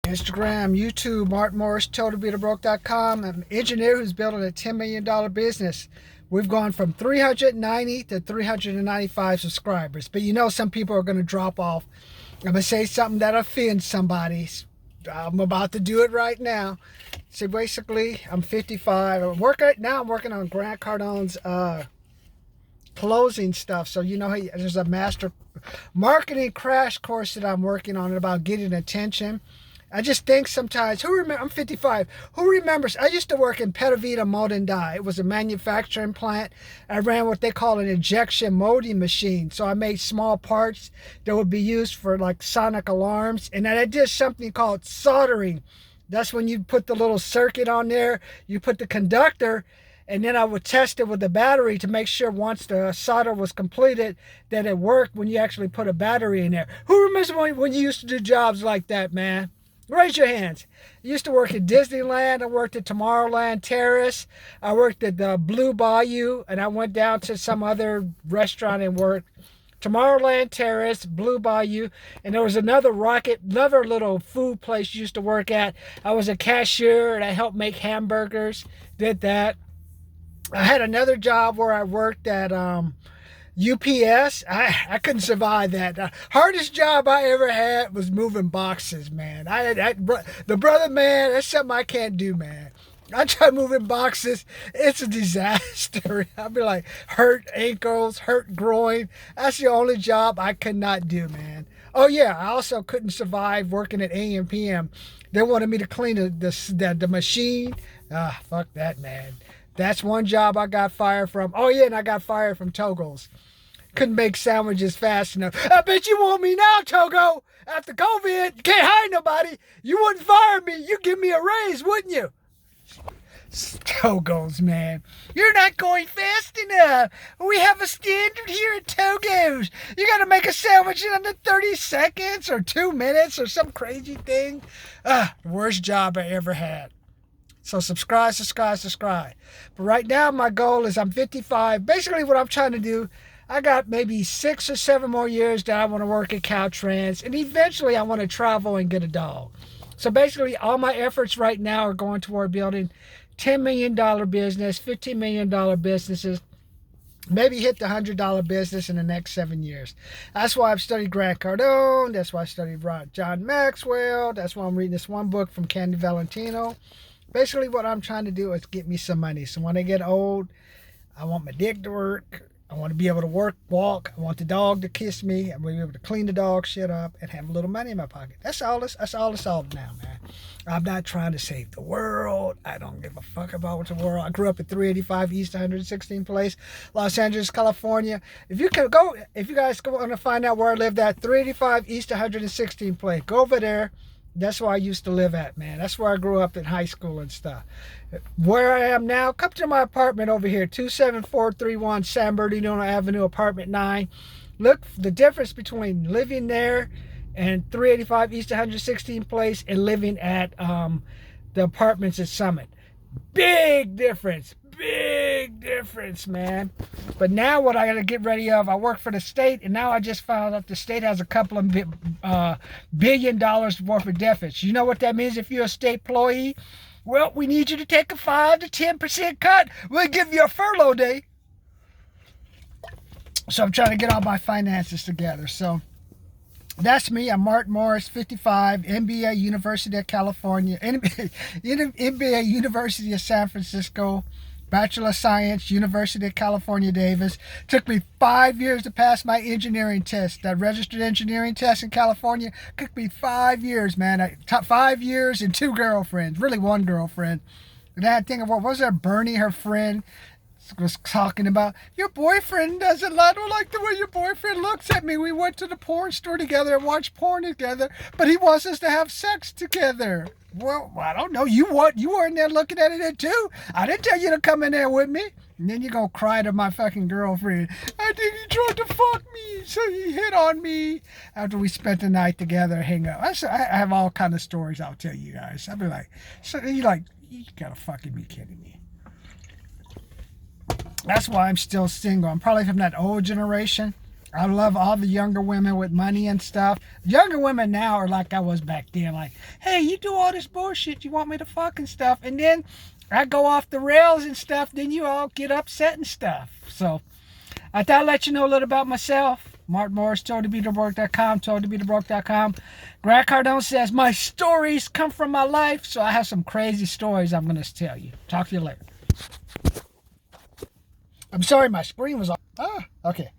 Instagram, YouTube, Mark Morris, TotalBeTheBroke.com. I'm an engineer who's building a $10 million business. We've gone from 390 to 395 subscribers. But you know some people are going to drop off. I'm going to say something that offends somebody. I'm about to do it right now. So basically, I'm 55. I'm working on Grant Cardone's closing stuff. So you know, there's a master marketing crash course that I'm working on about getting attention. I just think sometimes, I'm 55. Who remembers? I used to work in Petavita Mold and Die. It was a manufacturing plant. I ran what they call an injection molding machine. So I made small parts that would be used for like sonic alarms. And then I did something called soldering. That's when you put the little circuit on there, you put the conductor, and then I would test it with the battery to make sure once the solder was completed that it worked when you actually put a battery in there. Who remembers when you used to do jobs like that, man? Raise your hands. I used to work at Disneyland. I worked at Tomorrowland Terrace. I worked at the Blue Bayou, and I went down to some other restaurant and worked. Tomorrowland Terrace, Blue Bayou, and there was another little food place you used to work at. I was a cashier, and I helped make hamburgers. Did that. I had another job where I worked at UPS. I couldn't survive that. The hardest job I ever had was moving boxes, man. The brother, man, that's something I can't do, man. I try moving boxes. It's a disaster. I'll be like hurt ankles, hurt groin. That's the only job I could not do, man. Oh yeah, I also couldn't survive working at AM PM. They wanted me to clean the machine. Fuck that, man. That's one job I got fired from. Oh yeah, and I got fired from Togo's. Couldn't make sandwiches fast enough. I bet you want me now, Togo. After COVID, you can't hire nobody. You wouldn't fire me. You'd give me a raise, wouldn't you? Togo's, man. You're not going fast enough. We have a standard here at Togo's. You got to make a sandwich in under 30 seconds or 2 minutes or some crazy thing. Worst job I ever had. So subscribe. But right now, my goal is I'm 55. Basically, what I'm trying to do, I got maybe 6 or 7 more years that I want to work at Caltrans. And eventually, I want to travel and get a dog. So basically, all my efforts right now are going toward building $10 million business, $15 million businesses, maybe hit the $100 business in the next 7 years. That's why I've studied Grant Cardone. That's why I studied John Maxwell. That's why I'm reading this one book from Candy Valentino. Basically, what I'm trying to do is get me some money. So when I get old, I want my dick to work. I want to be able to walk. I want the dog to kiss me. I want to be able to clean the dog shit up and have a little money in my pocket. That's all it's all now, man. I'm not trying to save the world. I don't give a fuck about the world. I grew up at 385 East 116th Place, Los Angeles, California. If you guys want to find out where I lived at, 385 East 116th Place, go over there. That's where I used to live at, man. That's where I grew up in high school and stuff. Where I am now, come to my apartment over here, 27431 San Bernardino Avenue, apartment 9. Look, the difference between living there and 385 East 116th Place and living at the apartments at Summit. Big difference, man. But now what I got to get ready of, I work for the state, and now I just found out the state has a couple of $1 billion worth of deficits. You know what that means if you're a state employee? Well, we need you to take a 5 to 10% cut. We'll give you a furlough day. So I'm trying to get all my finances together. So that's me. I'm Mark Morris, 55, MBA, University of California, MBA, University of San Francisco, Bachelor of Science, University of California, Davis. Took me 5 years to pass my engineering test. That registered engineering test in California took me 5 years, man. 5 years and 2 girlfriends, really 1 girlfriend. And I had to think of what was there, Bernie, her friend, was talking about, your boyfriend doesn't like the way your boyfriend looks at me. We went to the porn store together and watched porn together, but he wants us to have sex together. Well, I don't know. You were in there looking at it too. I didn't tell you to come in there with me. And then you go cry to my fucking girlfriend. I think he tried to fuck me, so he hit on me after we spent the night together and hang out. I have all kind of stories I'll tell you guys. I'll be like, so you gotta fucking be kidding me. That's why I'm still single. I'm probably from that old generation. I love all the younger women with money and stuff. Younger women now are like I was back then. Like, hey, you do all this bullshit. You want me to fuck and stuff. And then I go off the rails and stuff. Then you all get upset and stuff. So I thought I'd let you know a little about myself. Mark Morris, toldtobetobroke.com, toldtobetobroke.com. Grant Cardone says, my stories come from my life. So I have some crazy stories I'm going to tell you. Talk to you later. I'm sorry, my screen was off. Okay.